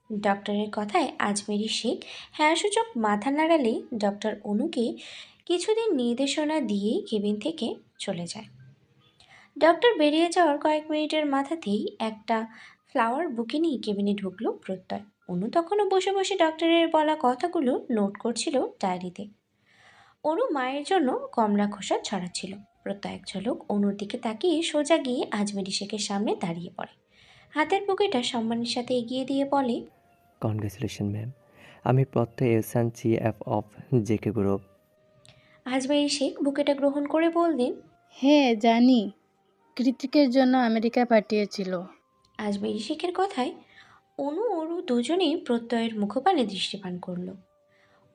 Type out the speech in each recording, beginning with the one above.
ডক্টরের কথায় আজমেরি শেখ হ্যাঁ সূচক মাথা নাড়ালে ডক্টর অনুকে কিছুদিন নির্দেশনা দিয়েই কেবিন থেকে চলে যায়। ডক্টর বেরিয়ে যাওয়ার কয়েক মিনিটের মাথাতেই একটা ফ্লাওয়ার বুকে নিয়ে কেবিনে ঢুকলো প্রত্যয়। অনু তখনও বসে বসে ডক্টরের বলা কথাগুলো নোট করছিল ডায়েরিতে। অনু মায়ের জন্য কমলা খোসা ছড়াচ্ছিল। প্রত্যয় এক ঝলক অনুর দিকে তাকিয়ে সোজা গিয়ে আজমেরি শেখের সামনে দাঁড়িয়ে পড়ে। হাতের বুকেটা সম্মানের সাথে এগিয়ে দিয়ে বলে, কনগ্রেচুলেশন ম্যাম, আমি Pratyay Ehsan chief of JK group. Ajmeri Sheikh বুকেটা গ্রহণ করে বললেন, হ্যাঁ জানি, কৃতিকের জন্য আমেরিকা পাঠিয়েছিল। আজমেরি শেখের কথায় অনু অরু দুজনেই প্রত্যয়ের মুখপানে দৃষ্টিপান করলো।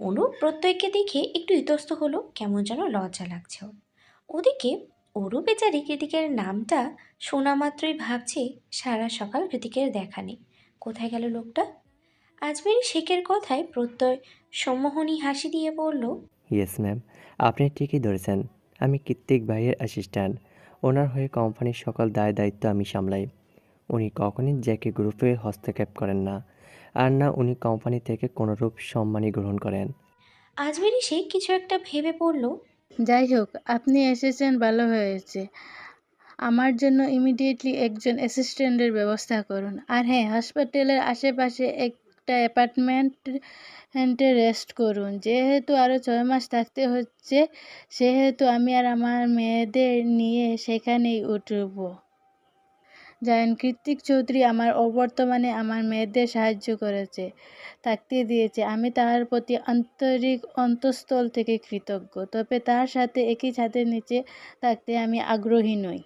অনু প্রত্যয়কে দেখে একটু ইতস্ত হলো, কেমন যেন লজ্জা লাগছে ওর। ওদিকে অরু বেচারি কৃতিকের নামটা শোনা মাত্রই ভাবছে সারা সকাল কৃতিকের দেখা নেই, কোথায় গেল লোকটা। আজমেরি শেখের কথায় প্রত্যয় সম্মোহনী হাসি দিয়ে বলল, ইয়েস ম্যাম, আপনি ঠিকই ধরেছেন। আমি কৃত্তিক ভাইয়ের অ্যাসিস্ট্যান্ট। ওনার হয়ে কোম্পানির সকল দায় দায়িত্ব আমি সামলাই। উনি কখনই জ্যাকে গ্রুপে হস্তক্ষেপ করেন না, আর না উনি কোম্পানি থেকে কোনোরূপ সম্মানই গ্রহণ করেন। আজমেরি শেখ কিছু একটা ভেবে পড়ল, যাই হোক, আপনি এসেছেন ভালো হয়েছে। আমার জন্য ইমিডিয়েটলি একজন অ্যাসিস্ট্যান্টের ব্যবস্থা করুন। আর হ্যাঁ, হাসপাতালের আশেপাশে একটা অ্যাপার্টমেন্টে রেস্ট করুন। যেহেতু আরও 6 মাস থাকতে হচ্ছে, সেহেতু আমি আর আমার মেয়েদের নিয়ে সেখানেই উঠব। জানেন, কৃত্তিক চৌধুরী আমার অবর্তমানে আমার মেয়েদের সাহায্য করেছে, থাকতে দিয়েছে। আমি তার প্রতি আন্তরিক অন্তঃস্থল থেকে কৃতজ্ঞ। তবে তার সাথে একই ছাদের নিচে থাকতে আমি আগ্রহী নই।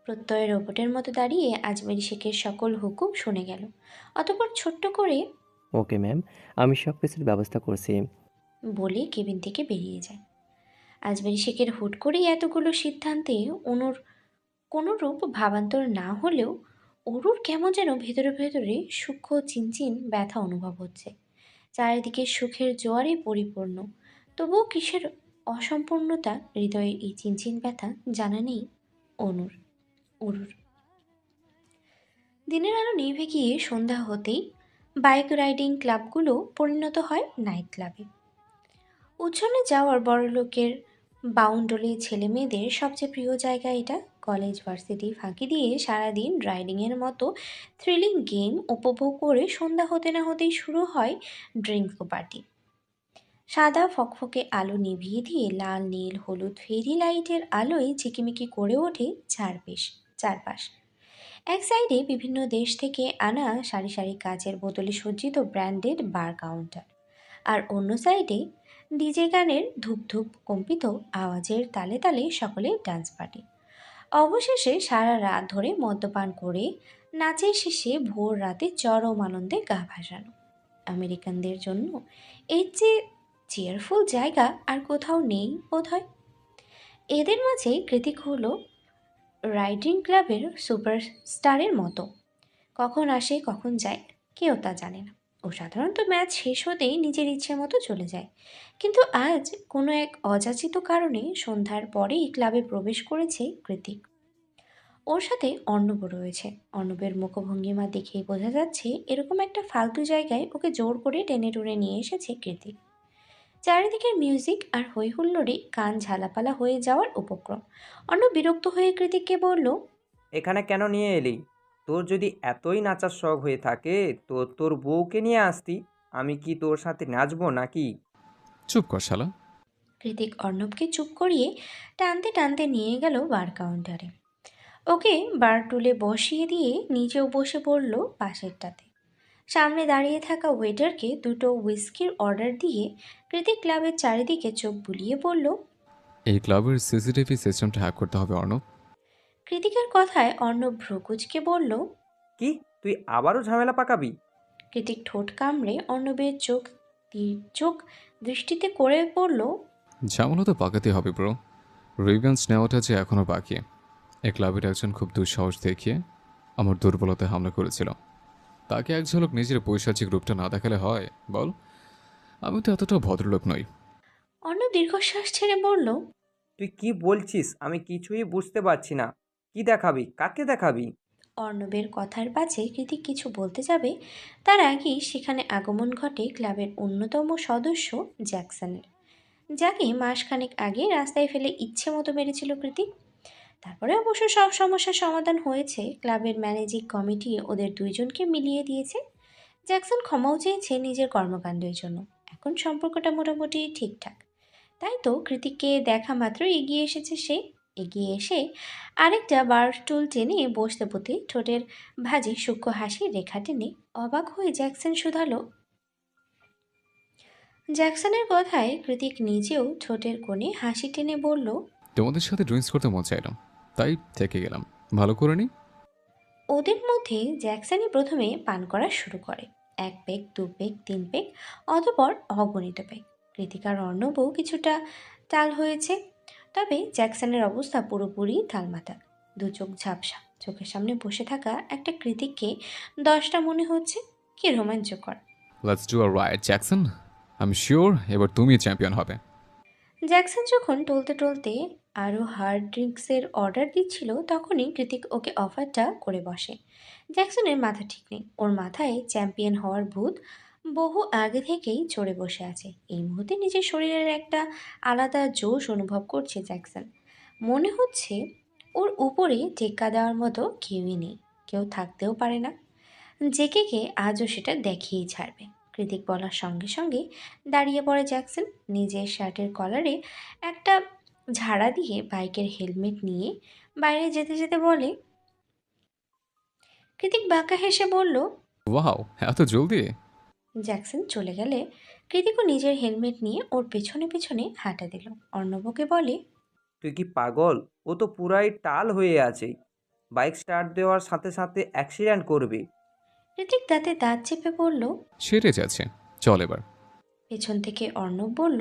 প্রত্যয় রোবটের মতো দাঁড়িয়ে আজমেরি শেখের সকল হুকুম শুনে গেল। অতঃপর ছোট্ট করে ওকে ম্যাম, আমি সব কিছুর ব্যবস্থা করছি। বলে কেবিন থেকে বেরিয়ে যায়। আজমেরি শেখের হুট করেই এতগুলো সিদ্ধান্তে অনুর কোনোরূপ ভাবান্তর না হলেও অরুর কেমন যেন ভেতরে ভেতরে সূক্ষ্ম চিনচিন ব্যথা অনুভব হচ্ছে। চারিদিকে সুখের জোয়ারে পরিপূর্ণ, তবুও কিসের অসম্পূর্ণতা হৃদয়ের এই চিনচিন ব্যথা জানা নেই অনুর অরুর। দিনের আলো নিভে গিয়ে সন্ধ্যা হতেই বাইক রাইডিং ক্লাবগুলো পরিণত হয় নাইট ক্লাবে। উচ্ছনে যাওয়ার বড়লোকের বাউন্ডুলে ছেলে মেয়েদের সবচেয়ে প্রিয় জায়গা এটা। কলেজ ভার্সিটি ফাঁকি দিয়ে সারাদিন রাইডিংয়ের মতো থ্রিলিং গেম উপভোগ করে সন্ধ্যা হতে না হতেই শুরু হয় ড্রিঙ্ক পার্টি। সাদা ফকফকে আলো নিভিয়ে দিয়ে লাল নীল হলুদ ফেরি লাইটের আলোয় ঝিকিমিকি করে ওঠে চারপাশ। এক সাইডে বিভিন্ন দেশ থেকে আনা সারি সারি কাচের বোতলে সজ্জিত ব্র্যান্ডেড বার কাউন্টার, আর অন্য সাইডে ডিজে গানের ধূপ ধূপ কম্পিত আওয়াজের তালে তালে সকলের ডান্স পার্টি। অবশেষে সারা রাত ধরে মদ্যপান করে নাচের শেষে ভোর রাতে চরম আনন্দে গা ভাসানো। আমেরিকানদের জন্য এর চেয়ে চেয়ারফুল জায়গা আর কোথাও নেই বোধহয়। এদের মাঝে কৃতিক হলো রাইডিং ক্লাবের সুপারস্টারের মতো। কখন আসে কখন যায় কেউ তা জানে না। ও সাধারণত ম্যাচ শেষ হতেই নিজের ইচ্ছে মতো চলে যায়, কিন্তু আজ কোনো এক অযাচিত কারণে সন্ধ্যার পরেই ক্লাবে প্রবেশ করেছে কৃতিক। ওর সাথে অর্ণব রয়েছে। অর্ণবের মুখভঙ্গিমা দেখেই বোঝা যাচ্ছে এরকম একটা ফালতু জায়গায় ওকে জোর করে টেনে টুনে নিয়ে এসেছে কৃতিক। চারিদিকের মিউজিক আর হই হুল্লোড়ে কান ঝালাপালা হয়ে যাওয়ার উপক্রম। অর্ণব বিরক্ত হয়ে কৃতিককে বলল, এখানে কেন নিয়ে এলি? তোর যদি এতই নাচার শখ হয়ে থাকে তো তোর বউকে নিয়ে আসতি। আমি কি তোর সাথে নাচবো নাকি? চুপ কর শালা। কৃতিক অর্ণবকে চুপ করিয়ে টানতে টানতে নিয়ে গেল বার কাউন্টারে। ওকে বার টুলে বসিয়ে দিয়ে নিজেও বসে পড়ল পাশেরটাতে। সামনে দাঁড়িয়ে থাকা ওয়েটারকে দুটো হুইস্কির অর্ডার দিয়ে কৃতিক ক্লাবের চারিদিকে চোখ বুলিয়ে বলল, এই ক্লাবের সিসিটিভি সিস্টেমটা হ্যাক করতে হবে অর্ণব। কৃতিকের কথায় অর্ণব ভ্রুকুচকে বলল, কি, তুই আবারও ঝামেলা পাকাবি? কৃতিক ঠোঁট কামড়ে অর্ণবের চোখ দৃষ্টিতে করে পড়ল, ঝামেলা তো পাকাতে হবে ব্রো। রিভেঞ্জ নেওয়াটা যে এখনও বাকি। এই ক্লাবের একজন খুব দুঃসাহস দেখিয়ে আমার দুর্বলতায় হামলা করেছিল। তাকে এক ঝলক নিজের পৈশাচিক রূপটা না দেখালে হয় বল? আমি তো এতটা ভদ্রলোক নই। অর্ণব দীর্ঘশ্বাস ছেড়ে বলল, তুই কি বলছিস? আমি কিছুই বুঝতে পারছি না। কি দেখাবি? কাকে দেখাবি? অর্ণবের কথার পাছে কৃতিক কিছু বলতে যাবে তার আগেই সেখানে আগমন ঘটে ক্লাবের অন্যতম সদস্য জ্যাকসনের, যাকে মাসখানেক আগে রাস্তায় ফেলে ইচ্ছে মতো মেরেছিল কৃতিক। তারপরে অবশ্য সব সমস্যার সমাধান হয়েছে, ক্লাবের ম্যানেজিং কমিটি ওদের দুইজনকে মিলিয়ে দিয়েছে। জ্যাকসন ক্ষমাও চেয়েছে নিজের কর্মকাণ্ডের জন্য। এখন সম্পর্কটা মোটামুটি ঠিকঠাক। তাই তো কৃতিককে দেখা মাত্র এগিয়ে এসেছে সে। এগিয়ে এসে আরেকটা বার স্টুল টেনে বসতে বসতে ঠোঁটের ভাঁজে সূক্ষ্ম হাসির রেখা টেনে অবাক হয়ে জ্যাকসন শুধালো। জ্যাকসনের কথায় কৃতিক নিজেও ঠোঁটের কোণে হাসি টেনে বলল, তোমাদের সাথে ড্রিঙ্কস করতে মন চাইলাম, তাই থেকে গেলাম। ভালো করে নি। ওদের মধ্যে জ্যাকসনই প্রথমে পান করা শুরু করে। 1 পেগ, 2 পেগ, 3 পেগ, অতঃপর অগণিত পেগ। কৃতিকার অর্ণবও কিছুটা টাল হয়েছে, তবে জ্যাকসনের অবস্থা পুরোপুরি তালমাতাল। দু চোখ ঝাপসা, চোখের সামনে বসে থাকা একটা কৃতিককে 10টা মনে হচ্ছে। কি রোমাঞ্চকর! Let's do a right Jackson. আমি শিওর এবার তুমি চ্যাম্পিয়ন হবে। জ্যাকসন যখন টলতে টলতে আরও হার্ড ড্রিঙ্কসের অর্ডার দিচ্ছিল, তখনই কৃতিক ওকে অফারটা করে বসে। জ্যাকসনের মাথা ঠিক নেই, ওর মাথায় চ্যাম্পিয়ন হওয়ার ভূত বহু আগে থেকেই চড়ে বসে আছে। এই মুহূর্তে নিজের শরীরের একটা আলাদা জোশ অনুভব করছে জ্যাকসন। মনে হচ্ছে ওর উপরে টেক্কা দেওয়ার মতো কেউই নেই, কেউ থাকতেও পারে না। জেকেকে আজও সেটা দেখিয়েই ছাড়বে। কৃতিক বলার সঙ্গে সঙ্গে দাঁড়িয়ে পড়ে জ্যাকসন। নিজের শার্টের কলারে একটা ঝাড়া দিয়ে বাইকের হেলমেট নিয়ে বাইরে যেতে যেতে বলে। কৃতিক বাঁকা হেসে বলল। ওয়াও, এত জলদি! জ্যাকসন চলে গেলে কৃতিকও নিজের হেলমেট নিয়ে ওর পেছনে পেছনে হাঁটা দিল। অর্ণবকে বলে, তুই কি পাগল? ও তো পুরাই টাল হয়ে আছে। বাইক স্টার্ট দেওয়ার সাথে সাথে অ্যাক্সিডেন্ট করবে। কৃতিক দাঁতে দাঁত চেপে বলল। সেরে যাচ্ছে, চল এবার। পেছন থেকে অর্ণব বলল,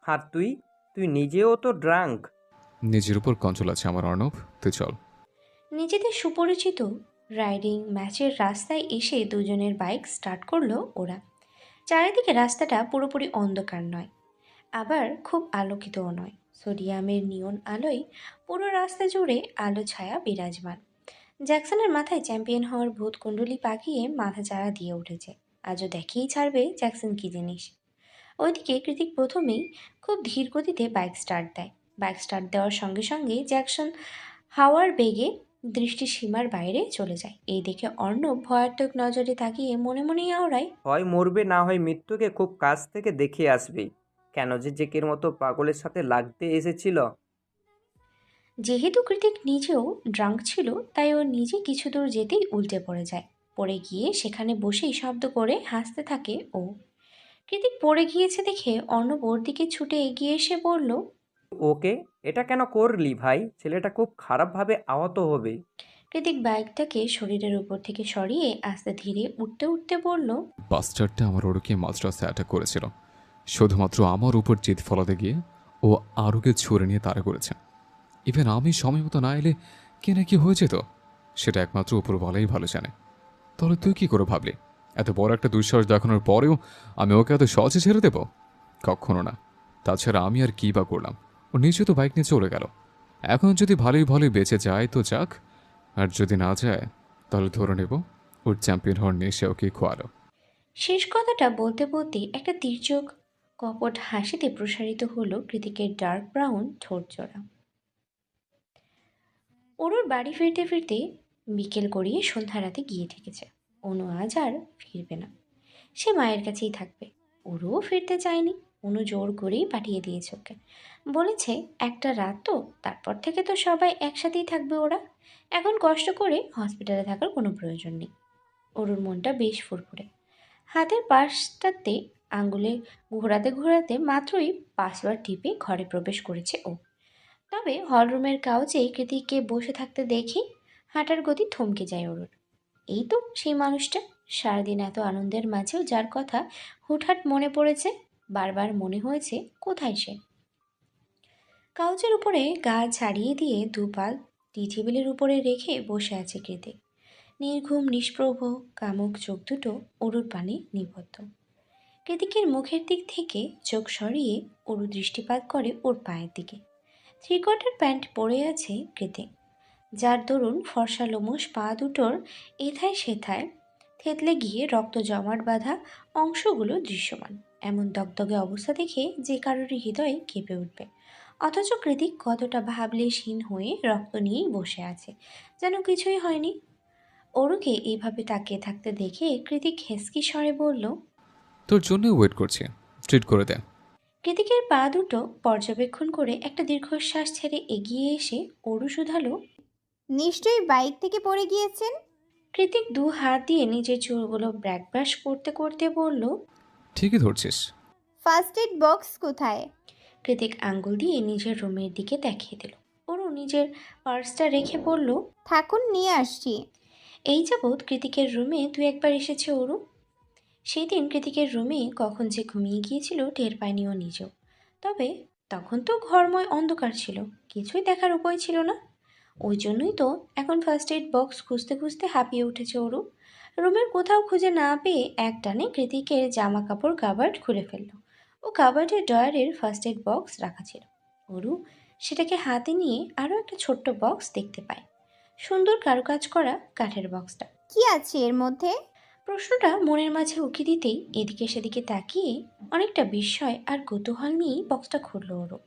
আর তুই তুই নিজেও তো ড্রাঙ্ক। নিজের উপর কন্ট্রোল আছে আমার অর্ণব, তুই চল। নিজেদের সুপরিচিত রাইডিং ম্যাচের রাস্তায় এসে দুজনের বাইক স্টার্ট করলো ওরা। চারিদিকে রাস্তাটা পুরোপুরি অন্ধকার নয়, আবার খুব আলোকিতও নয়। সোডিয়ামের নিয়ন আলোয় পুরো রাস্তা জুড়ে আলো ছায়া বিরাজমান। জ্যাকসনের মাথায় চ্যাম্পিয়ন হওয়ার ভূত কুণ্ডলি পাকিয়ে মাথা চাড়া দিয়ে উঠেছে। আজও দেখেই ছাড়বে জ্যাকসন কী জিনিস। ওইদিকে কৃতিক প্রথমেই খুব ধীর গতিতে বাইক স্টার্ট দেয়। বাইক স্টার্ট দেওয়ার সঙ্গে সঙ্গে জ্যাকসন হাওয়ার বেগে দৃষ্টিসীমার বাইরে চলে যায়। এই দেখে অর্ণব ভয়াত্মক নজরে তাকিয়ে মনে মনেই আওড়ায়, হয় মরবে, না হয় মৃত্যুকে খুব কাছ থেকে দেখে আসবে। কেন যে জেকের মতো পাগলের সাথে লাগতে এসেছিল? যেহেতু কৃতিক নিজেও ড্রাঙ্ক ছিল, তাই ও নিজে কিছু দূর যেতেই উল্টে পড়ে যায়। পড়ে গিয়ে সেখানে বসেই শব্দ করে হাসতে থাকে ও। কৃতিক পড়ে গিয়েছে দেখে অর্ণব ওর দিকে ছুটে এগিয়ে এসে বলল। ওকে, এটা কেন করলি ভাই? ছেলেটা খুব খারাপভাবে আহত হবে। কৃতিক বাইকটাকে শরীরের উপর থেকে সরিয়ে আস্তে ধীরে উঠতে উঠতে বলল। বাস্টারটা আমার ওরকে মাঝরাস্তায় অ্যাটাক করেছিল। শুধুমাত্র আমার উপর জিদ ফলাতে গিয়ে ও আরুকে ছুড়ে নিয়ে তাড়া করেছে। ইভেন আমি সময় মতো না এলে কে না কি হয়েছে, তো সেটা একমাত্র উপর বলাই ভালো জানে। তাহলে তুই কি করে ভাবলি এত বড় একটা দুঃসাহস দেখানোর পরেও আমি ওকে এত সহজে ছেড়ে দেব? কখনো না। তাছাড়া আমি আর কী বা করলাম? ও নিজে তো বাইক নিয়ে চলে গেল। এখন যদি ভালোই ভালোই বেঁচে যায় তো যাক, আর যদি না যায় তাহলে ধরে নেব ওর চ্যাম্পিয়ন হওয়ার নেশে ওকে খোয়ালো। শেষ কথাটা বলতে বলতেই একটা তীর্যক কপট হাসিতে প্রসারিত হলো কৃতিকের ডার্ক ব্রাউন ঠোঁট জোড়া। ওর বাড়ি ফিরতে ফিরতে বিকেল গড়িয়ে সন্ধ্যা রাতে গিয়ে ঠেকেছে। অনু আজ আর ফিরবে না, সে মায়ের কাছেই থাকবে। ওরও ফিরতে চায়নি, অনু জোর করেই পাঠিয়ে দিয়েছে ওকে। বলেছে একটা রাত তো, তারপর থেকে তো সবাই একসাথেই থাকবে ওরা। এখন কষ্ট করে হসপিটালে থাকার কোনো প্রয়োজন নেই। অরুর মনটা বেশ ফুরফুরে। হাতের পাশটাতে আঙ্গুলে ঘোরাতে ঘোরাতে মাত্রই পাসওয়ার্ড টিপে ঘরে প্রবেশ করেছে ও। তবে হলরুমের কাউচে কৃতিককে বসে থাকতে দেখে হাঁটার গতি থমকে যায় অরুর। এই তো সেই মানুষটা, সারাদিন এত আনন্দের মাঝেও যার কথা হুটহাট মনে পড়েছে। বারবার মনে হয়েছে কোথায় সে। কাউচের উপরে গা ছাড়িয়ে দিয়ে দুপাল টি টেবিলের উপরে রেখে বসে আছে কৃতিক। নির্ঘুম নিষ্প্রভ কামুক চোখ দুটো অরুর পানে নিবদ্ধ। কৃতিকের মুখের দিক থেকে চোখ সরিয়ে অরু দৃষ্টিপাত করে ওর পায়ের দিকে। 3 কোয়ার্টার প্যান্ট পরে আছে কৃতিক। যার দরুন ফর্সা লোমশ পা দুটোর এথায় সেথায় থেতলে গিয়ে রক্ত জমাট বাঁধা অংশগুলো দৃশ্যমান। এমন দগদগে অবস্থা দেখে যে কারোরই হৃদয়ে কেঁপে উঠবে। অথচ কৃতিক কতটা ভাবলেশহীন হয়ে রক্ত নিয়েই বসে আছে, যেন কিছুই হয়নি। অরুকে এইভাবে তাকিয়ে থাকতে দেখে কৃতিক হেসকি স্বরে বলল। তোর জন্যই ওয়েট করছি, ট্রিট করে দে। কৃতিকের পা দুটো পর্যবেক্ষণ করে একটা দীর্ঘশ্বাস ছেড়ে এগিয়ে এসে অরু শুধালো। নিশ্চয়ই বাইক থেকে পড়ে গিয়েছেন। কৃতিক দু হাত দিয়ে নিজের চুলগুলো ব্রাশ করতে করতে বলল। ঠিকই ধরছিস। ফার্স্ট এড বক্স কোথায়? কৃতিক আঙ্গুল দিয়ে নিজের রুমের দিকে দেখিয়ে দিল। অরু নিজের পার্সটা রেখে বলল। থাকুন, নিয়ে আসছি। এই যাবৎ কৃতিকের রুমে দু একবার এসেছে অরু। সেই দিন কৃতিকের রুমে কখন যে ঘুমিয়ে গিয়েছিল টের পায়নি ও নিজেও। তবে তখন তো ঘরময় অন্ধকার ছিল, কিছুই দেখার উপায় ছিল না। ওই জন্যই তো এখন ফার্স্ট এইড বক্স খুঁজতে খুঁজতে হাঁপিয়ে উঠেছে অরু। রুমের কোথাও খুঁজে না পেয়ে একটানে কৃতিকের জামা কাপড় কাবার্ড খুলে ফেলল। ও কাবার্ডের ডয়ারের ফার্স্ট এইড বক্স রাখা ছিল। অরু সেটাকে হাতে নিয়ে আরও একটা ছোট্ট বক্স দেখতে পায়। সুন্দর কারুকাজ করা কাঠের বক্সটা। কি আছে এর মধ্যে? প্রশ্নটা মনের মাঝে উকি দিতেই এদিকে সেদিকে তাকিয়ে অনেকটা বিস্ময় আর কৌতূহল নিয়েই বক্সটা খুলল ওরও।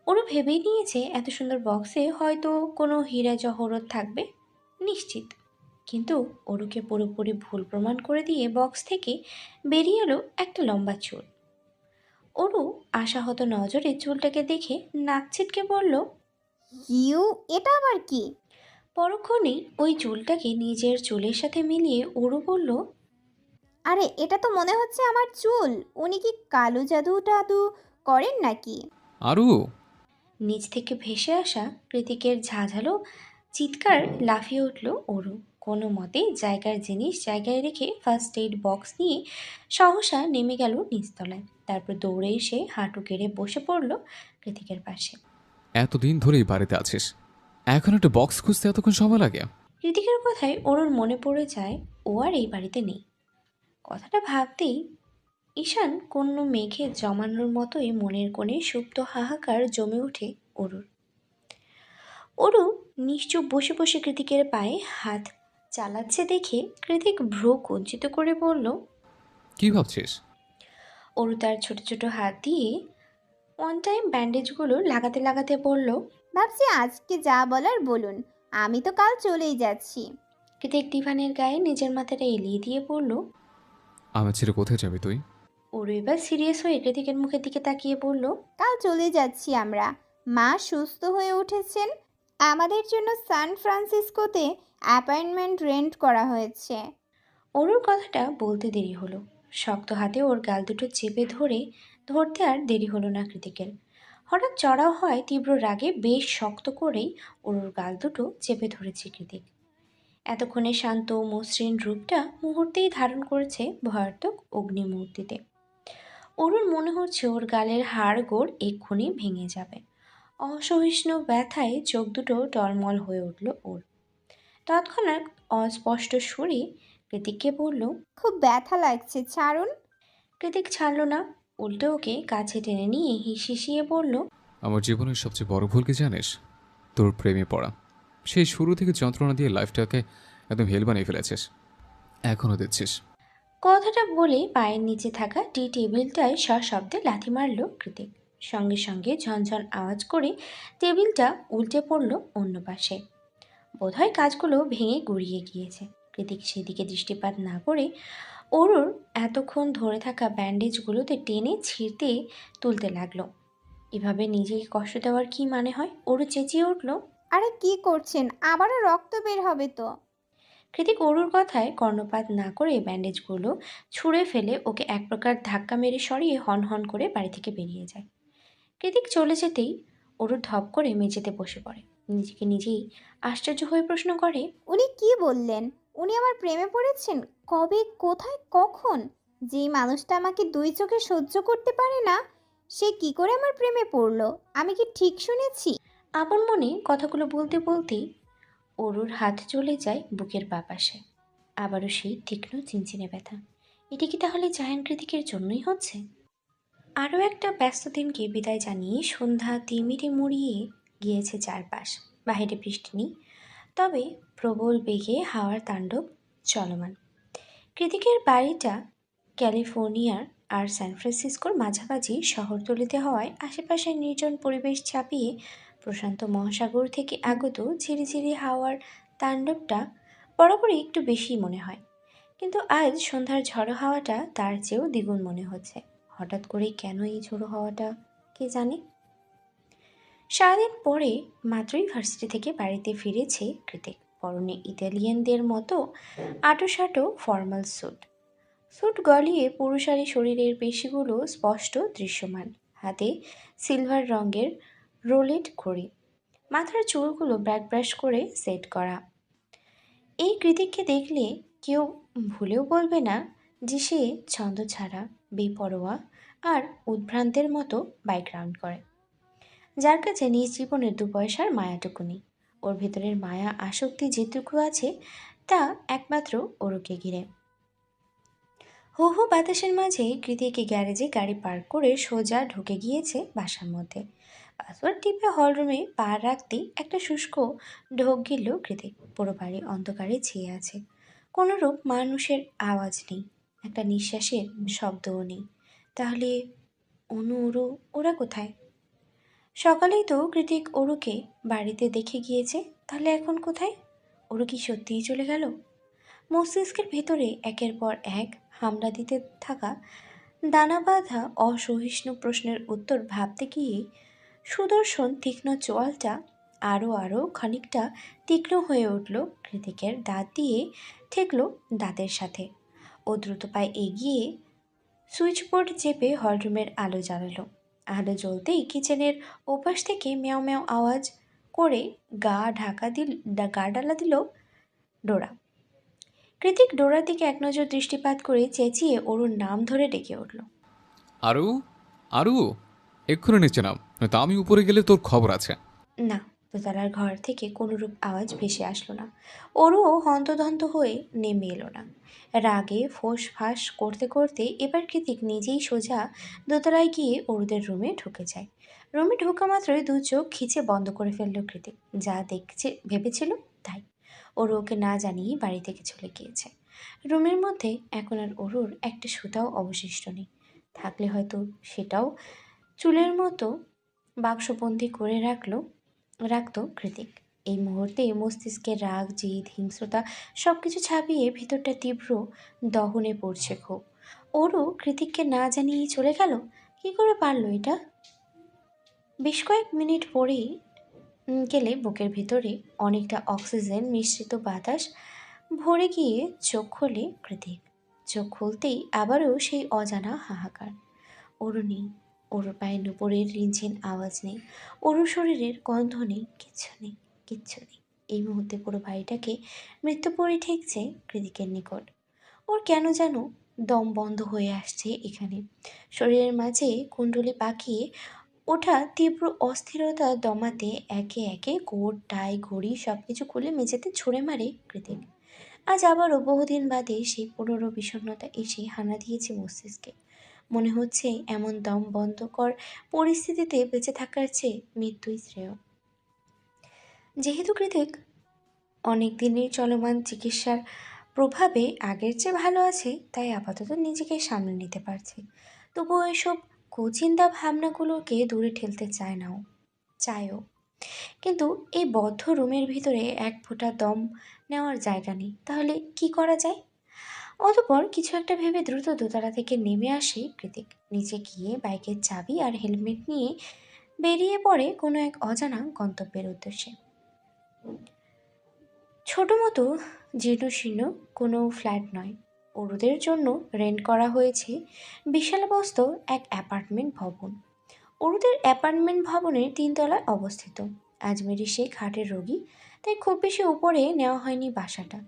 ওরও ভেবেই নিয়েছে এত সুন্দর বক্সে হয়তো কোনো হীরা জহরত থাকবে, নিশ্চিত। কিন্তু ওরুকে পুরোপুরি ভুল প্রমাণ করে দিয়ে বক্স থেকে বেরিয়ে এলো একটা লম্বা চুল। ওরু আশাহত নজরে চুলটাকে দেখে নাক ছিটকে বলল। ইউ, এটা আবার কি? পরক্ষণেই ওই চুলটাকে নিজের চুলের সাথে মিলিয়ে ওরু বলল। আরে, এটা তো মনে হচ্ছে আমার চুল। উনি কি কালো জাদু টাদু করেন নাকি? আরু, নিচ থেকে ভেসে আসা কৃতিকের ঝাঁঝালো চিৎকার লাফিয়ে উঠল অরু। কোনো মতে জায়গার জিনিস জায়গায় রেখে ফার্স্ট এইড বক্স নিয়ে সহসা নেমে গেল নিচতলায়। তারপর দৌড়ে এসে হাঁটু গেড়ে বসে পড়ল কৃতিকের পাশে। এতদিন ধরেই বাড়িতে আছিস, এখন একটা বক্স খুঁজতে এতক্ষণ সময় লাগে? কৃতিকের কথায় অরুর মনে পড়ে যায় ও আর এই বাড়িতে নেই। কথাটা ভাবতেই ঈশান কোন মেঘে জমানোর মতোই মনের কোণে সুপ্ত হাহাকার জমে ওঠে অরুর। অরু নিশ্চুপ বসে বসে কৃতিকের পায়ে হাত চালাচ্ছে দেখে কৃতিক ভ্রু কুঞ্চিত করে বলল। কি ভাবছিস? অরু তার ছোট ছোট হাত দিয়ে ওয়ান টাইম ব্যান্ডেজগুলো লাগাতে লাগাতে বলল। ভাবছি আজকে যা বলার বলুন, আমি তো কাল চলেই যাচ্ছি। কৃতিক ডিভানের গায়ে নিজের মাথাটা এলিয়ে দিয়ে বলল। আমার ছেড়ে কোথায় যাবি তুই? অরু এবার সিরিয়াস হয়ে কৃতিকের মুখের দিকে তাকিয়ে বলল। কাল চলে যাচ্ছি আমরা। মা সুস্থ হয়ে উঠেছেন। আমাদের জন্য সান ফ্রান্সিসকোতে অ্যাপার্টমেন্ট রেন্ট করা হয়েছে। অরুর কথাটা বলতে দেরি হলো। শক্ত হাতে ওর গাল দুটো চেপে ধরতে আর দেরি হলো না কৃতিকের। হঠাৎ চড়াও হয় তীব্র রাগে বেশ শক্ত করেই অরুর গাল দুটো চেপে ধরেছে কৃতিক। এতক্ষণে শান্ত মসৃণ রূপটা মুহূর্তেই ধারণ করেছে ভয়ার্থক অগ্নিমূর্তিতে। অরুর মনে হচ্ছে ওর গালের হাড় গোড় এক্ষুনি ভেঙে যাবে। অসহিষ্ণু ব্যথায় চোখ দুটো টলমল হয়ে উঠল ওর। তৎক্ষণাৎ অস্পষ্ট সুরে কৃতিককে বলল। খুব ব্যথা লাগছে, ছাড়ুন। কৃতিক ছাড়ল না, উল্টে ওকে কাছে টেনে নিয়ে হিসিয়ে বলল। আমার জীবনের সবচেয়ে বড় ভুল কি জানিস? তোর প্রেমে পড়া। সেই শুরু থেকে যন্ত্রণা দিয়ে লাইফটাকে একদম হেল বানিয়ে ফেলেছিস, এখনও দিচ্ছিস। কথাটা বলে পায়ের নিচে থাকা টি টেবিলটায় সশব্দে লাথি মারল কৃতিক। সঙ্গে সঙ্গে ঝনঝন আওয়াজ করে টেবিলটা উল্টে পড়ল অন্য পাশে। বোধহয় কাজগুলো ভেঙে গুড়িয়ে গিয়েছে। কৃতিক সেদিকে দৃষ্টিপাত না করে অরুর এতক্ষণ ধরে থাকা ব্যান্ডেজগুলোতে টেনে ছিঁড়তে তুলতে লাগলো। এভাবে নিজেকে কষ্ট দেওয়ার কি মানে হয়? অরু চেঁচিয়ে উঠল। আরে কি করছেন? আবারও রক্ত বের হবে তো। কৃতিক অরুর কথায় কর্ণপাত না করে ব্যান্ডেজগুলো ছুঁড়ে ফেলে ওকে এক প্রকার ধাক্কা মেরে সরিয়ে হন করে বাড়ি থেকে বেরিয়ে যায়। কৃতিক চলে যেতেই অরু ধপ করে মেঝেতে বসে পড়ে। নিজেকে নিজেই আশ্চর্য হয়ে প্রশ্ন করে। উনি কি বললেন? উনি আমার প্রেমে পড়েছেন? কবে, কোথায়, কখন? যেই মানুষটা আমাকে দুই চোখে সহ্য করতে পারে না, সে কি করে আমার প্রেমে পড়লো? আমি কি ঠিক শুনেছি? আপন মনে কথাগুলো বলতে বলতেই অরুর হাত চলে যায় বুকের বাঁ পাশে। আবারও সেই তীক্ষ্ণ চিনচিনে ব্যথা। এটি কি তাহলে জায়ান কৃতিকের জন্যই হচ্ছে? আরও একটা ব্যস্ত দিনকে বিদায় জানিয়ে সন্ধ্যা তিমিরে মুড়িয়ে গিয়েছে চারপাশ। বাহিরে বৃষ্টি নেই, তবে প্রবল বেগে হাওয়ার তাণ্ডব চলমান। কৃতিকের বাড়িটা ক্যালিফোর্নিয়ার আর সান ফ্রান্সিসকোর মাঝামাঝি শহরতলিতে হওয়ায় আশেপাশের নির্জন পরিবেশ ছাপিয়ে প্রশান্ত মহাসাগর থেকে আগত ঝিরিঝিরি হাওয়ার তাণ্ডবটা বরাবরই একটু বেশি মনে হয়। কিন্তু আজ সন্ধ্যার ঝড়ো হাওয়াটা তার চেয়েও দ্বিগুণ মনে হচ্ছে। হঠাৎ করেই কেন এই ঝোড়ো হাওয়াটা, কে জানে। সারাদিন পরে মাত্রই ভার্সিটি থেকে বাড়িতে ফিরেছে কৃতিক। পরনে ইতালিয়ানদের মতো আঁটোসাঁটো ফর্মাল স্যুট। স্যুট গলিয়ে পুরুষালী শরীরের পেশিগুলো স্পষ্ট দৃশ্যমান। হাতে সিলভার রঙের রোলেট ঘড়ি। মাথার চুলগুলো ব্যাক ব্রাশ করে সেট করা। এই কৃতিককে দেখলে কেউ ভুলেও বলবে না যে সে ছন্দ ছাড়া, বেপরোয়া আর উদ্ভ্রান্তের মতো বাইক রাউন্ড করে, যার কাছে নিজ জীবনের 2 পয়সার মায়াটুকু নেই। ওর ভেতরের মায়া আসক্তি যেটুকু আছে তা একমাত্র ওরকে ঘিরে। হু হু বাতাসের মাঝে কৃতিক গ্যারেজে গাড়ি পার্ক করে সোজা ঢুকে গিয়েছে বাসার মধ্যে। পাসওয়ার্ড টিপে হলরুমে পা রাখতেই একটা শুষ্ক ঢোক গিলল কৃতিক। পুরো বাড়ি অন্ধকারে ছেয়ে আছে। কোনোরূপ মানুষের আওয়াজ নেই, একটা নিঃশ্বাসের শব্দও নেই। তাহলে অনু ওরু ওরা কোথায়? সকালেই তো কৃতিক ওরুকে বাড়িতে দেখে গিয়েছে, তাহলে এখন কোথায়? ওরু কি সত্যিই চলে গেল? মস্তিষ্কের ভেতরে একের পর এক হামলা দিতে থাকা দানা বাঁধা অসহিষ্ণু প্রশ্নের উত্তর ভাবতে গিয়ে সুদর্শন তীক্ষ্ণ চোয়ালটা আরও খানিকটা তীক্ষ্ণ হয়ে উঠল কৃতিকের। দাঁত দিয়ে ঠেকল দাঁতের সাথে। ও দ্রুত পায়ে এগিয়ে সুইচবোর্ড চেপে হলরুমের আলো জ্বালালো। আলো জ্বলতেই কিচেনের ওপাশ থেকে ম্যাও ম্যাও আওয়াজ করে গা ডালা দিল ডোরা। কৃতিক ডোরার দিকে এক নজর দৃষ্টিপাত করে চেঁচিয়ে অরুর নাম ধরে ডেকে উঠল। আরু, আরু, এক্ষুনি নিচে নাম, নয়তো আমি উপরে গেলে তোর খবর আছে। না, দোতলার ঘর থেকে কোনোরূপ আওয়াজ ভেসে আসলো না। অরুও হন্তদন্ত হয়ে নেমে এলো না। রাগে ফোঁস ফাঁস করতে করতে এবার কৃতিক নিজেই সোজা দোতলায় গিয়ে অরুদের রুমে ঢুকে যায়। রুমে ঢোকা মাত্রই 2 চোখ খিচে বন্ধ করে ফেলল কৃতিক। যা দেখছে ভেবেছিল তাই। অরু ওকে না জানিয়েই বাড়ি থেকে চলে গিয়েছে। রুমের মধ্যে এখন আর অরুর একটা সুতাও অবশিষ্ট নেই। থাকলে হয়তো সেটাও চুলের মতো বাক্সবন্দি করে রাখত কৃতিক। এই মুহূর্তে মস্তিষ্কের রাগ, জিদ, হিংস্রতা সব কিছু ছাপিয়ে ভিতরটা তীব্র দহনে পড়ছে ক্ষোভ। ওরও কৃতিককে না জানিয়েই চলে গেল, কি করে পারলো এটা? বেশ কয়েক মিনিট পরেই গেলে বুকের ভিতরে অনেকটা অক্সিজেন মিশ্রিত বাতাস ভরে গিয়ে চোখ খোলে কৃতিক। চোখ খুলতেই আবারও সেই অজানা হাহাকার। ওরু নেই, ওরু পায়ে নুপুরের রিনঝিন আওয়াজ নেই, ওরু শরীরের গন্ধ নেই, কিচ্ছু নেই। এই মুহূর্তে পুরো বাড়িটাকে মৃত্যুপরী ঠেকছে কৃতিকের নিকট। ওর কেন যেন দম বন্ধ হয়ে আসছে এখানে। শরীরের মাঝে কুণ্ডলি পাকিয়ে ওঠা তীব্র অস্থিরতা দমাতে একে একে কোট, টাই, ঘড়ি সব কিছু খুলে মেঝেতে ছুঁড়ে মারে কৃতিক। আজ আবারও বহুদিন বাদে সেই পুরনো বিষণ্ণতা এসে হানা দিয়েছে মস্তিষ্কে। মনে হচ্ছে এমন দম বন্ধকর পরিস্থিতিতে বেঁচে থাকার চেয়ে মৃত্যুই শ্রেয়। যেহেতু কৃতিক অনেক দিনের চলমান চিকিৎসার প্রভাবে আগের চেয়ে ভালো আছে, তাই আপাতত নিজেকে সামলে নিতে পারছে। তবুও এসব কুচিন্তা ভাবনাগুলোকে দূরে ঠেলতে চায়ও। কিন্তু এই বদ্ধ রুমের ভিতরে এক ফোঁটা দম নেওয়ার জায়গা নেই। তাহলে কি করা যায়? অতঃপর কিছু একটা ভেবে দ্রুত দোতলা থেকে নেমে আসে কৃতিক। নিচে গিয়ে বাইকের চাবি আর হেলমেট নিয়ে বেরিয়ে পড়ে কোনো এক অজানা গন্তব্যের উদ্দেশ্যে। ছোট মতো জীর্ণশীর্ণ কোনো ফ্ল্যাট নয়, অরুদের জন্য রেন্ট করা হয়েছে বিশালবস্ত এক অ্যাপার্টমেন্ট ভবন। অরুদের অ্যাপার্টমেন্ট ভবনের 3 তলায় অবস্থিত। আজমেরি শেখ হার্টের রোগী, তাই খুব বেশি উপরে নেওয়া হয়নি বাসাটা।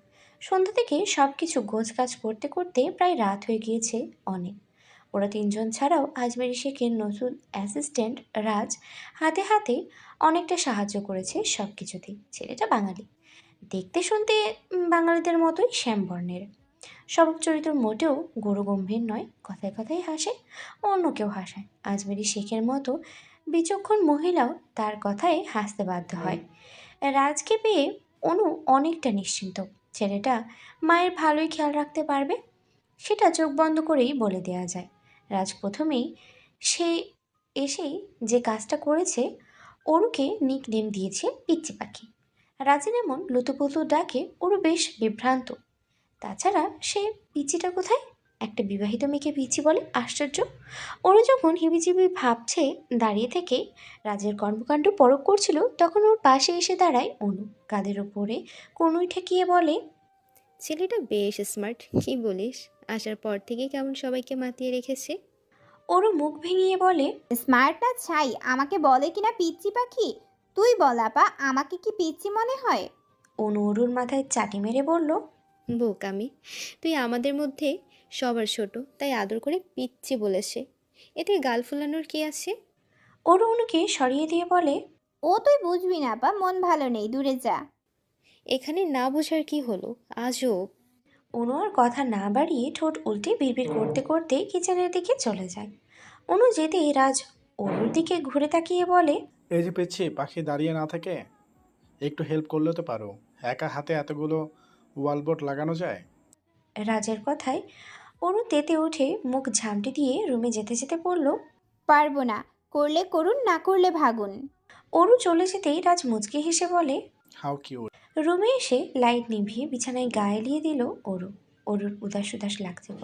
সন্ধ্যা থেকে সব কিছু গোছগাছ করতে করতে প্রায় রাত হয়ে গিয়েছে অনেক। ওরা 3জন ছাড়াও আজমেরি শেখের নতুন অ্যাসিস্ট্যান্ট রাজ হাতে হাতে অনেকটা সাহায্য করেছে সব কিছুতেই। ছেলেটা বাঙালি, দেখতে শুনতে বাঙালিদের মতোই শ্যামবর্ণের। স্বভাব চরিত্র মোটেও গুরুগম্ভীর নয়, কথায় কথায় হাসে, অন্যকেও হাসায়। আজমেরি শেখের মতো বিচক্ষণ মহিলাও তার কথায় হাসতে বাধ্য হয়। রাজকে পেয়ে অনু অনেকটা নিশ্চিন্ত। ছেলেটা মায়ের ভালোই খেয়াল রাখতে পারবে, সেটা চোখ বন্ধ করেই বলে দেওয়া যায়। রাজ প্রথমেই সে এসেই যে কাজটা করেছে, অরুকে নিকনেম দিয়েছে পিচ্চি পাখি। রাজের এমন লুতুপুতু ডাকে ওরু বেশ বিভ্রান্ত। তাছাড়া সে পিচিটা কোথায়? একটা বিবাহিত মেয়েকে পিচি বলে, আশ্চর্য। ওরা যখন হিবিজিবি ভাবছে দাঁড়িয়ে থেকে রাজের কর্মকাণ্ড পরখ করছিল, তখন ওর পাশে এসে দাঁড়ায় অনু, কাঁধের ওপরে কনুই ঠেকিয়ে বলে, ছেলেটা বেশ স্মার্ট, কি বলিস? আসার পর থেকে কেমন সবাইকে মাতিয়ে রেখেছে। ওরও মুখ ভেঙিয়ে বলে, স্মার্ট না ছাই, আমাকে বলে কিনা পিচ্চি পাখি। তুই বল আপা, আমাকে কি পিচ্চি মনে হয়? অনু অরুর মাথায় চাটি মেরে বলল, বোকামি, তুই আমাদের মধ্যে সবার ছোট, তাই আদর করে পিচ্ছি বলেছে। এতে গাল ফুলানোর কি আছে? অরু অনুকে সরিয়ে দিয়ে বলে, ও তুই বুঝবি না আপা, মন ভালো নেই, দূরে যা। এখানে না বোঝার কি হলো? আজব। অনু আর কথা না বাড়িয়ে ঠোঁট উল্টে বিড়বিড় করতে করতে কিচেনের দিকে চলে যায়। অনু যেতেই রাজ অরুর দিকে ঘুরে তাকিয়ে বলে, এই যে পিচ্ছি পাখি দাঁড়িয়ে না থেকে একটু হেল্প করলেও তো পারো। একা হাতে এতগুলো ওয়ালবোর্ড লাগানো যায়? রাজের কথায় অনু তেতে উঠে মুখ ঝামটি দিয়ে রুমে যেতে যেতে বলল, পারবো না, করলে করুন, না করলে ভাগুন। অরু চলে যেতেই রাজ মুচকি হেসে বলে, হাউ কিউট। রুমে এসে লাইট নিভিয়ে বিছানায় গায়ে এলিয়ে দিল অরু। অরুর উদাস উদাস লাগছিল।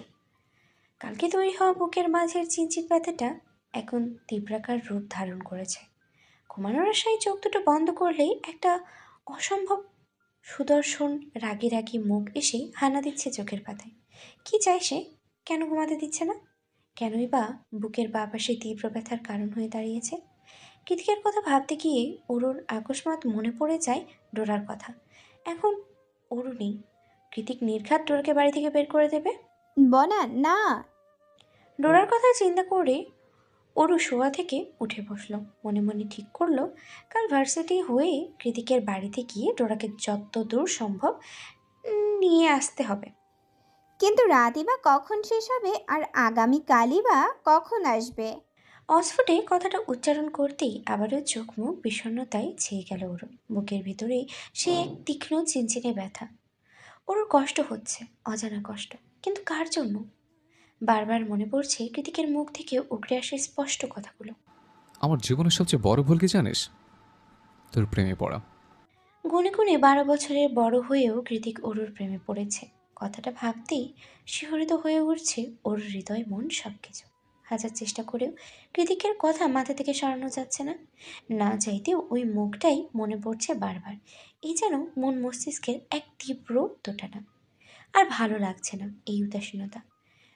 কালকে তৈরি হওয়া বুকের মাঝের চিনচিন ব্যথাটা এখন তীব্রাকার রূপ ধারণ করেছে। ঘুমানোর আশায় চোখ দুটো বন্ধ করলেই একটা অসম্ভব সুদর্শন রাগী রাগী মুখ এসে হানা দিচ্ছে চোখের পাতায়। কি চায় সে? কেন ঘুমাতে দিচ্ছে না? কেনই বা বুকের বাঁ পাশে তীব্র ব্যথার কারণ হয়ে দাঁড়িয়েছে? কৃতিকের কথা ভাবতে গিয়ে অরুর আকস্মাৎ মনে পড়ে যায় ডোরার কথা। এখন অরু নেই। কৃতিক নির্ঘাত ডোরাকে বাড়ি থেকে বের করে দেবে। বনা না। ডোরার কথা চিন্তা করে অরু শোয়া থেকে উঠে বসলো। মনে মনে ঠিক করলো কাল ভার্সিটি হয়ে কৃতিকের বাড়িতে গিয়ে ডোরাকে যত দূর সম্ভব নিয়ে আসতে হবে। কিন্তু রাতই বা কখন শেষ হবে, আর আগামীকালই বা কখন আসবে? অস্ফুটে কথাটা উচ্চারণ করতেই আবারও চোখ মুখ বিষণ্ণতায় ছেয়ে গেল ওর। বুকের ভিতরে সে এক তীক্ষ্ণ চিনচিনে ব্যথা। ওর কষ্ট হচ্ছে, অজানা কষ্ট, কিন্তু কার জন্য? বারবার মনে পড়ছে কৃতিকের মুখ থেকে উগড়ে আসে স্পষ্ট কথাগুলো। আমার জীবনের সবচেয়ে বড় ভুল কি জানিস? তোর প্রেমে পড়া। গুনে গুনে 12 বছরের বড় হয়েও কৃতিক অরুর প্রেমে পড়েছে। কথাটা ভাবতেই শিহরিত হয়ে উঠছে ওর হৃদয় মন সব কিছু। হাজার চেষ্টা করেও কৃতিকের কথা মাথা থেকে সরানো যাচ্ছে না। না চাইতেও ওই মুখটাই মনে পড়ছে বারবার। এই যেন মন মস্তিষ্কের এক তীব্র দোটানা। আর ভালো লাগছে না এই উদাসীনতা।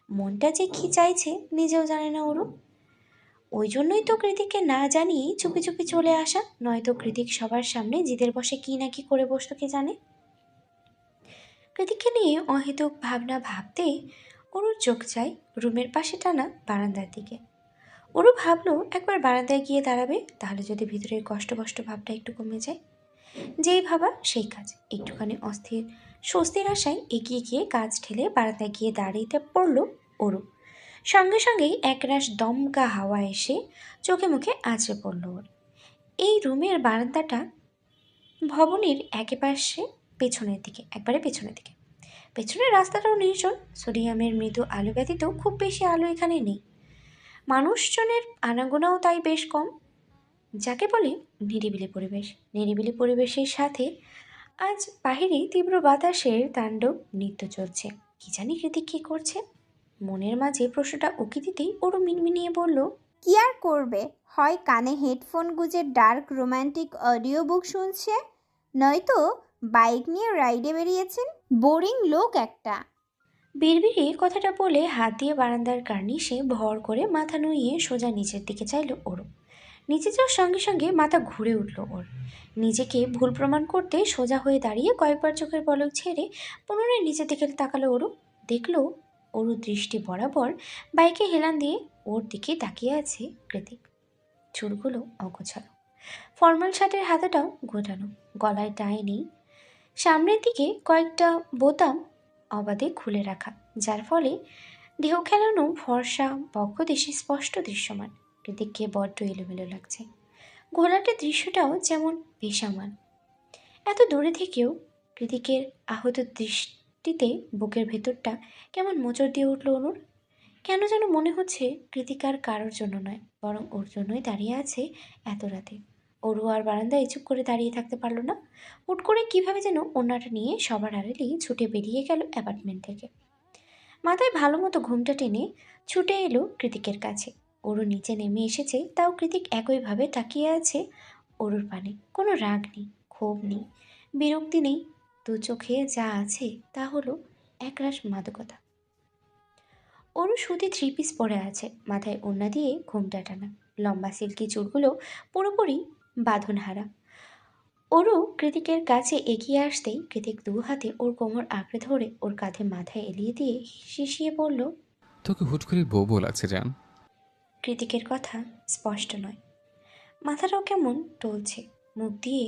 মনটা যে কি চাইছে নিজেও জানে না ওরও। ওই জন্যই তো কৃতিককে না জানিয়েই চুপি চুপি চলে আসা, নয়তো কৃতিক সবার সামনে জিদের বসে কি না কি করে বসতো কে জানে। কৃতিককে নিয়ে অহেতুক ভাবনা ভাবতেই ওরুর চোখ যায় রুমের পাশে টানা বারান্দার দিকে। ওরু ভাবলো একবার বারান্দায় গিয়ে দাঁড়াবে, তাহলে যদি ভিতরের কষ্ট কষ্ট ভাবটা একটু কমে যায়। যেই ভাবা সেই কাজ। একটুখানি অস্থির স্বস্তির আশায় এগিয়ে গিয়ে কাজ ঠেলে বারান্দায় গিয়ে দাঁড়িয়ে পড়ল ওরু। সঙ্গে সঙ্গেই একরাশ দমকা হাওয়া এসে চোখে মুখে আছড়ে পড়ল ওর। এই রুমের বারান্দাটা ভবনের একেপাশে পেছনের দিকে, একবারে পেছনের দিকে। পেছনের রাস্তাটাও নির্জন। সোডিয়ামের মৃদু আলো ব্যতীত খুব বেশি আলো এখানে নেই। মানুষজনের আনাগোনাও তাই বেশ কম। যাকে বলে নিরিবিলি পরিবেশ। নিরিবিলি পরিবেশের সাথে আজ বাহিরে তীব্র বাতাসের তাণ্ডব নৃত্য চলছে। কি জানি কৃতিক কী করছে? মনের মাঝে প্রশ্নটা উকি দিতেই ওরও মিনমিনিয়ে বলল, কি আর করবে, হয় কানে হেডফোন গুজে ডার্ক রোমান্টিক অডিও বুক শুনছে, নয়তো বাইক নিয়ে রাইডে বেরিয়েছেন। বোরিং লোক একটা। বিড়বিড়ে কথাটা বলে হাত দিয়ে বারান্দার কার্নিশে ভর করে মাথা নুইয়ে সোজা নিচের দিকে চাইল ওরও। নিচে যাওয়ার সঙ্গে সঙ্গে মাথা ঘুরে উঠল ওর। নিজেকে ভুল প্রমাণ করতে সোজা হয়ে দাঁড়িয়ে কয়েকবার চোখের পলক ছেড়ে পুনরায় নিচের দিকে তাকালো ওরু। দেখলো ওরু দৃষ্টি বরাবর বাইকে হেলান দিয়ে ওর দিকে তাকিয়ে আছে কৃতিক। চুলগুলো অগোছালো, ফর্মাল শার্টের হাতাটাও গোটানো, গলায় টাই নেই, সামনের দিকে কয়েকটা বোতাম অবাধে খুলে রাখা, যার ফলে ঢেউ খেলানো ফর্সা বক্ষদেশে স্পষ্ট দৃশ্যমান। কৃতিককে বড্ড এলোমেলো লাগছে। ঘোলাটে দৃশ্যটাও যেমন বেসামাল। এত দূরে থেকেও কৃতিকের আহত দৃষ্টিতে বুকের ভেতরটা কেমন মোচড় দিয়ে উঠল অনুর। কেন যেন মনে হচ্ছে কৃতিক আর কারোর জন্য নয়, বরং ওর জন্যই দাঁড়িয়ে আছে এত রাতে। ওরও আর বারান্দায় চুপ করে দাঁড়িয়ে থাকতে পারলো না। হুট করে কিভাবে যেন ওনাটা নিয়ে সবার আড়ালেই ছুটে বেরিয়ে গেল অ্যাপার্টমেন্ট থেকে। মাথায় ভালো মতো ঘুমটা টেনে ছুটে এলো কৃতিকের কাছে। ওরও নিচে নেমে এসেছে, তাও কৃতিক একইভাবে তাকিয়ে আছে ওরুর পানে। কোনো রাগ নেই, ক্ষোভ নেই, বিরক্তি নেই, দু চোখে যা আছে তা হলো একরাশ মাদকতা। ওরও সুতি থ্রি পিস পরে আছে, মাথায় ওড়না দিয়ে ঘোমটা টানা, লম্বা সিল্কি চুলগুলো পুরোপুরি বাঁধনহারা। ওরও কৃতিকের কাছে এগিয়ে আসতেই কৃতিক দু হাতে ওর কোমর আঁকড়ে ধরে ওর কাঁধে মাথায় এলিয়ে দিয়ে শিশিয়ে বলল। তোকে হুট করে বউ বউ লাগছে জান। কৃতিকের কথা স্পষ্ট নয়, মাথাটাও কেমন টলছে, মুখ দিয়ে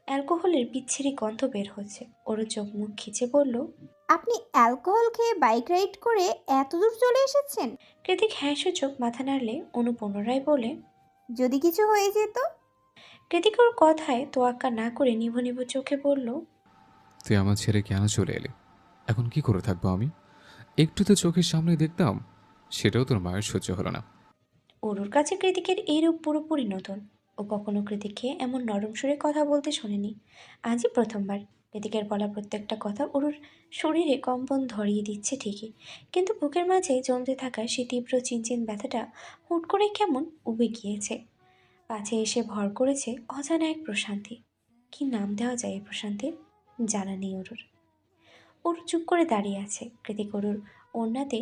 অ্যালকোহলের বিচ্ছিরি গন্ধ বের হচ্ছে। ওরও চোখ মুখ খিচে বলল। আপনি অ্যালকোহল খেয়ে বাইক রাইড করে এত দূর চলে এসেছেন? কৃতিক হ্যাঁ সূচক মাথা নাড়লে অনু পুনরায় বলে। যদি কিছু হয়ে যেত? কৃতিক ওর কথায় তোয়াক্কা না করে নিভু নিভু চোখে বলল। তুই আমার ছেড়ে কেন চলে এলি? এখন কি করে থাকবো আমি? একটু তো চোখের সামনে দেখতাম, সেটাও তোর মায়ের সহ্য হলো না। ওরুর কাছে কৃতিকের এই রূপ পুরোপুরি নতুন। ও কখনো কৃতিককে এমন নরম সুরে কথা বলতে শোনেনি, আজই প্রথমবার। কৃতিকের বলা প্রত্যেকটা কথা ওরুর শরীরে কম্পন ধরিয়ে দিচ্ছে ঠিকই, কিন্তু বুকের মাঝে জমতে থাকা সেই তীব্র চিনচিন ব্যথাটা হুট করে কেমন উবে গিয়েছে। পাছে এসে ভর করেছে অজানা এক প্রশান্তি। কি নাম দেওয়া যায় এই প্রশান্তির? জানা নেই ওরুর। ওরু চুপ করে দাঁড়িয়ে আছে। কৃতিক ওরুর ওড়নাতে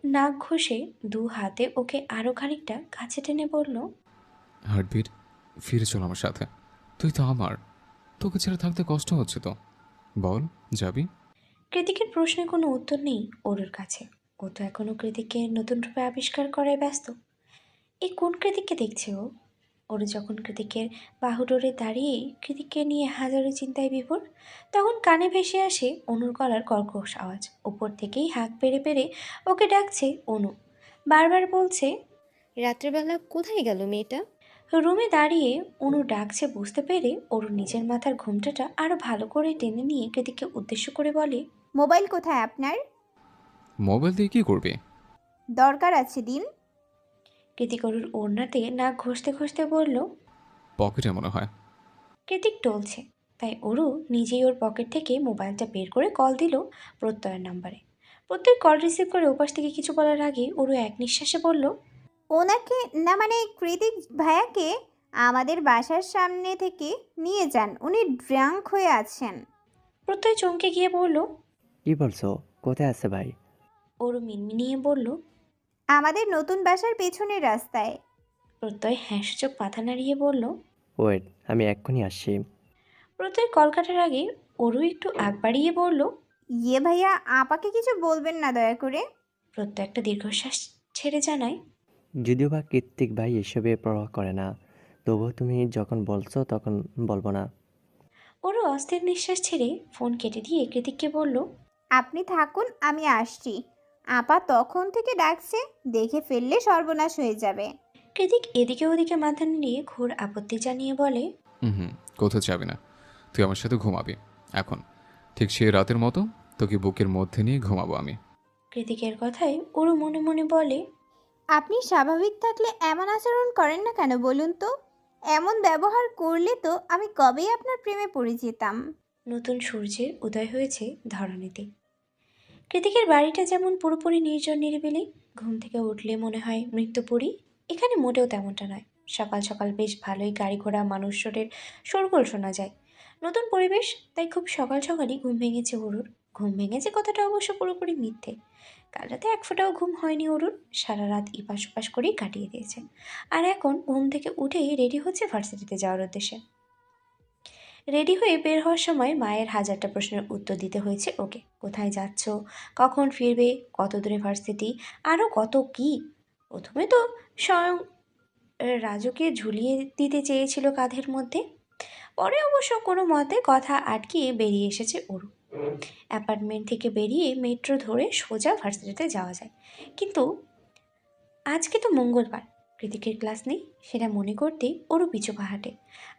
নাক ঘষে দু হাতে ওকে আরও খানিকটা কাছে টেনে বলল। হার্টবিট, ফিরে চল আমার সাথে। তুই তো আমার, তোকে ছেড়ে থাকতে কষ্ট হচ্ছে তো। বল, যাবি? কৃতিকের প্রশ্নে কোনো উত্তর নেই ওরুর কাছে। ও তো এখনও কৃতিককে নতুন রূপে আবিষ্কার করায় ব্যস্ত। এই কোন কৃতিককে দেখছে ও? ওর যখন কৃতিকের বাহুডোরে দাঁড়িয়ে কৃতিককে নিয়ে হাজারো চিন্তায় বিভোর, তখন কানে ভেসে আসে অনুর গলার কর্কশ আওয়াজ। উপর থেকেই হাঁক পেরে পেরে ওকে ডাকছে অনু। বারবার বলছে। রাত্রেবেলা কোথায় গেল মেয়েটা? রুমে দাঁড়িয়ে অনু ডাকছে বুঝতে পেরে ওর নিজের মাথার ঘোমটাটা আরো ভালো করে টেনে নিয়ে কৃতিককে উদ্দেশ্য করে বলে। মোবাইল কোথায় আপনার? মোবাইল দিয়ে কি করবি? দরকার আছে দিন। কৃতিক ওর ওড়নাতে নাক ঘষতে ঘষতে বলল। পকেটে মনে হয়। কৃতিক টলছে, তাই ওরও নিজেই ওর পকেট থেকে মোবাইলটা বের করে কল দিল প্রত্যয়ের নাম্বারে। প্রত্যয় কল রিসিভ করে ওপাশ থেকে কিছু বলার আগে ওরও এক নিঃশ্বাসে বলল। ওনাকে না, মানে কৃতিক ভাইয়াকে আমাদের বাসার সামনে থেকে নিয়ে যান, উনি ড্রাঙ্ক হয়ে আছেন। প্রত্যয় চমকে গিয়ে বলল। কি বলছো? কোথায় আছে ভাই? ওরও মিনমিনিয়ে বলল। আমাদের নতুন বাসার পেছনের রাস্তায়। প্রত্যয় হ্যাঁ সূচক মাথা নাড়িয়ে বলল। ওয়েট, আমি এক্ষুনি আসছি। প্রত্যয় কল কাটার আগে ওরও একটু আগ বাড়িয়ে বলল। ইয়ে ভাইয়া, আপাকে কিছু বলবেন না দয়া করে। প্রত্যয় একটা দীর্ঘশ্বাস ছেড়ে জানায়। যদিও বা কৃত্তিক ভাই এসবে পরোয়া করে না, তবুও তুমি যখন বলছো তখন বলবো না। ওরও অস্থির নিঃশ্বাস ছেড়ে ফোন কেটে দিয়ে কৃতিককে বলল। আপনি থাকুন, আমি আসছি। আপা তখন থেকে ডাকছে, দেখে ফেললে সর্বনাশ হয়ে যাবে। কৃতিক এদিকে ওদিকে মাথা নিয়ে ঘোর আপত্তি জানিয়ে বলে। হুম, কোথাও যাবি না। তুই আমার সাথে ঘুমাবি এখন। ঠিক সে রাতের মতো তোকে বুকের মধ্যে নিয়ে ঘুমাবো আমি। কৃতিকের কথায় ওরও মনে মনে বলে। আপনি স্বাভাবিক থাকলে এমন আচরণ করেন না কেন বলুন তো? এমন ব্যবহার করলে তো আমি কবেই আপনার প্রেমে পড়ে যেতাম। নতুন সূর্যের উদয় হয়েছে ধরণীতে। কৃতিকের বাড়িটা যেমন পুরোপুরি নির্জন নিরিবিলি, ঘুম থেকে উঠলে মনে হয় মৃত্যুপুরী, এখানে মোটেও তেমনটা নয়। সকাল সকাল বেশ ভালোই গাড়ি ঘোড়া মানুষজনের শোরগোল শোনা যায়। নতুন পরিবেশ, তাই খুব সকাল সকালই ঘুম ভেঙেছে অরুর। ঘুম ভেঙেছে কথাটা অবশ্য পুরোপুরি মিথ্যে। কাল রাতে এক ফোঁটাও ঘুম হয়নি অরুর, সারা রাত ইপাস ওপাস করেই কাটিয়ে দিয়েছে। আর এখন ঘুম থেকে উঠেই রেডি হচ্ছে ভার্সিটিতে যাওয়ার উদ্দেশ্যে। রেডি হয়ে বের হওয়ার সময় মায়ের হাজারটা প্রশ্নের উত্তর দিতে হয়েছে ওকে। কোথায় যাচ্ছ, কখন ফিরবে, কত দূরে ভার্সিটি, আরও কত কি। প্রথমে তো স্বয়ং রাজুকে ঝুলিয়ে দিতে চেয়েছিল কাঁধের মধ্যে, পরে অবশ্য কোনো মতে কথা আটকিয়ে বেরিয়ে এসেছে ওরু। অ্যাপার্টমেন্ট থেকে বেরিয়ে মেট্রো ধরে সোজা ভার্সিটিতে যাওয়া যায়, কিন্তু আজকে তো মঙ্গলবার, কৃতিকের ক্লাস নেই সেটা মনে করতেই ওরও পিছু পা হাঁটে।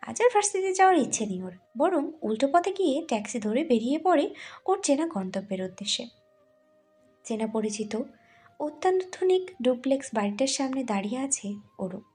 আজ আর ভার্সিটিতে যাওয়ার ইচ্ছে নেই ওর, বরং উল্টো পথে গিয়ে ট্যাক্সি ধরে বেরিয়ে পড়ে ওর চেনা গন্তব্যের উদ্দেশ্যে। চেনা পরিচিত অত্যাধুনিক ডুপ্লেক্স বাড়িটার সামনে দাঁড়িয়ে আছে ওরও।